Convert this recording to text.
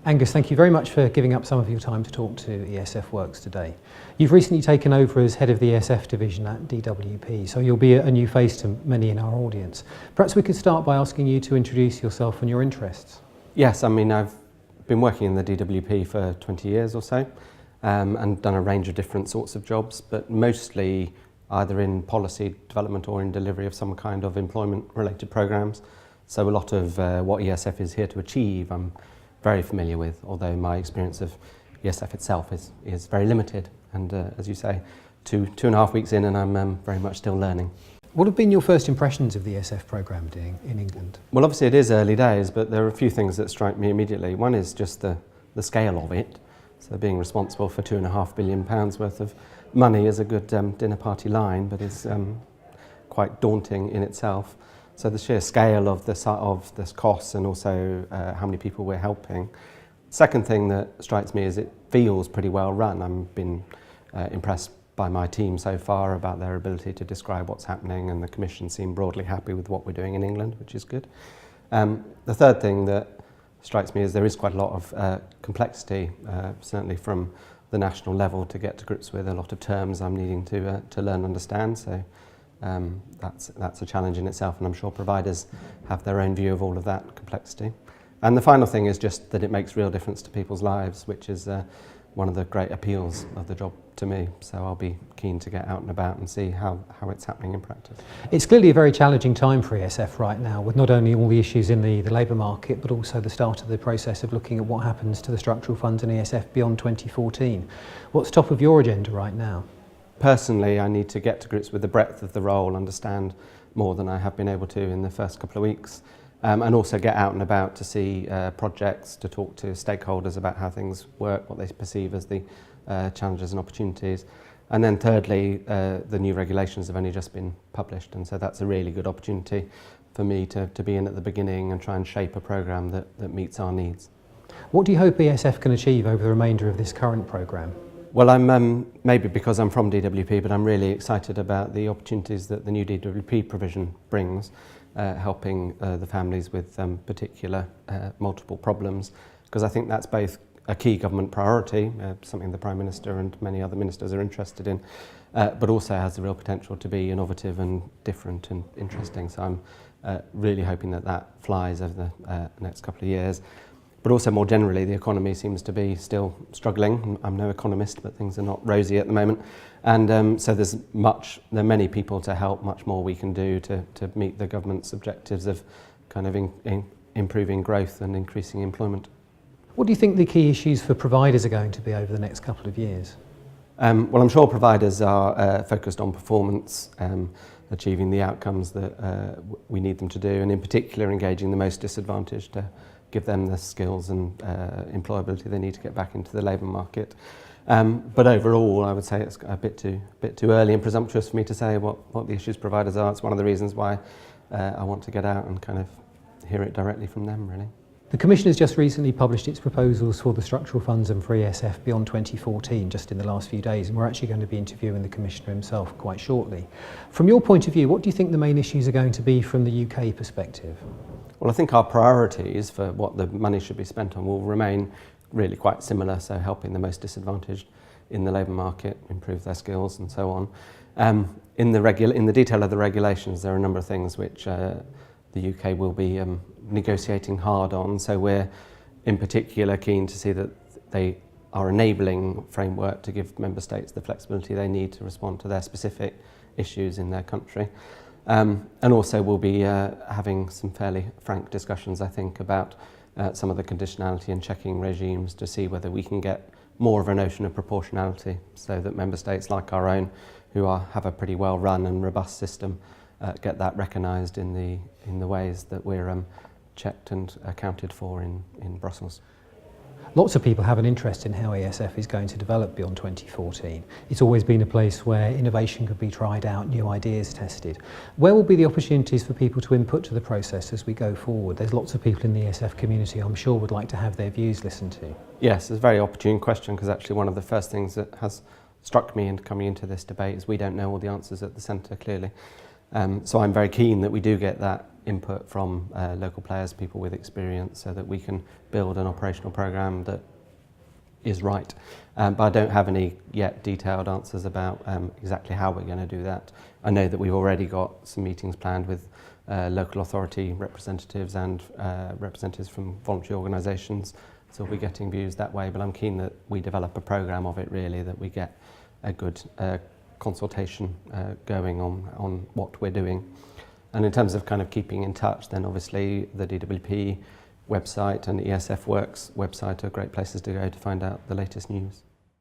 Angus, thank you very much for giving up some of your time to talk to ESF-Works today. You've recently taken over as head of the ESF division at DWP, so you'll be a new face to many in our audience. Perhaps we could start by asking you to introduce yourself and your interests. Yes, I mean, I've been working in the DWP for 20 years or so and done a range of different sorts of jobs, but mostly either in policy development or in delivery of some kind of employment-related programmes. So a lot of what ESF is here to achieve, I'm very familiar with, although my experience of ESF itself is very limited. And as you say, two and a half weeks in and I'm very much still learning. What have been your first impressions of the ESF programme doing in England? Well, obviously it is early days, but there are a few things that strike me immediately. One is just the scale of it. So being responsible for £2.5 billion worth of money is a good dinner party line, but is quite daunting in itself. So the sheer scale of this cost and also how many people we're helping. Second thing that strikes me is it feels pretty well run. I've been impressed by my team so far about their ability to describe what's happening, and the Commission seem broadly happy with what we're doing in England, which is good. The third thing that strikes me is there is quite a lot of complexity, certainly from the national level, to get to grips with a lot of terms I'm needing to learn and understand. So that's a challenge in itself, and I'm sure providers have their own view of all of that complexity. And the final thing is just that it makes real difference to people's lives, which is one of the great appeals of the job to me. So I'll be keen to get out and about and see how it's happening in practice. It's clearly a very challenging time for ESF right now, with not only all the issues in the labour market, but also the start of the process of looking at what happens to the structural funds and ESF beyond 2014. What's top of your agenda right now? Personally, I need to get to grips with the breadth of the role, understand more than I have been able to in the first couple of weeks, and also get out and about to see projects, to talk to stakeholders about how things work, what they perceive as the challenges and opportunities. And then thirdly, the new regulations have only just been published, and so that's a really good opportunity for me to be in at the beginning and try and shape a programme that meets our needs. What do you hope ESF can achieve over the remainder of this current programme? Well, I'm maybe because I'm from DWP, but I'm really excited about the opportunities that the new DWP provision brings, helping the families with particular multiple problems, because I think that's both a key government priority, something the Prime Minister and many other ministers are interested in, but also has the real potential to be innovative and different and interesting. So I'm really hoping that flies over the next couple of years. But also more generally, the economy seems to be still struggling. I'm no economist, but things are not rosy at the moment. And so there are many people to help, much more we can do to meet the government's objectives of kind of improving growth and increasing employment. What do you think the key issues for providers are going to be over the next couple of years? Well, I'm sure providers are focused on performance, achieving the outcomes that we need them to do, and in particular engaging the most disadvantaged to give them the skills and employability they need to get back into the labour market. But overall, I would say it's a bit too early and presumptuous for me to say what the issues providers are. It's one of the reasons why I want to get out and kind of hear it directly from them, really. The Commission has just recently published its proposals for the structural funds and for ESF beyond 2014, just in the last few days, and we're actually going to be interviewing the Commissioner himself quite shortly. From your point of view, what do you think the main issues are going to be from the UK perspective? Well, I think our priorities for what the money should be spent on will remain really quite similar, so helping the most disadvantaged in the labour market, improve their skills and so on. In the detail of the regulations, there are a number of things which the UK will be negotiating hard on, so we're in particular keen to see that they are enabling framework to give member states the flexibility they need to respond to their specific issues in their country. And also we'll be having some fairly frank discussions, I think, about some of the conditionality and checking regimes to see whether we can get more of a notion of proportionality, so that member states like our own, who have a pretty well run and robust system, get that recognised in the ways that we're checked and accounted for in Brussels. Lots of people have an interest in how ESF is going to develop beyond 2014. It's always been a place where innovation could be tried out, new ideas tested. Where will be the opportunities for people to input to the process as we go forward? There's lots of people in the ESF community I'm sure would like to have their views listened to. Yes, it's a very opportune question, because actually one of the first things that has struck me in coming into this debate is we don't know all the answers at the centre, clearly. So I'm very keen that we do get that input from local players, people with experience, so that we can build an operational programme that is right. But I don't have any yet detailed answers about exactly how we're going to do that. I know that we've already got some meetings planned with local authority representatives and representatives from voluntary organisations, so we'll be getting views that way, but I'm keen that we develop a programme of it really, that we get a good consultation going on what we're doing. And in terms of kind of keeping in touch, then obviously the DWP website and ESF-Works website are great places to go to find out the latest news.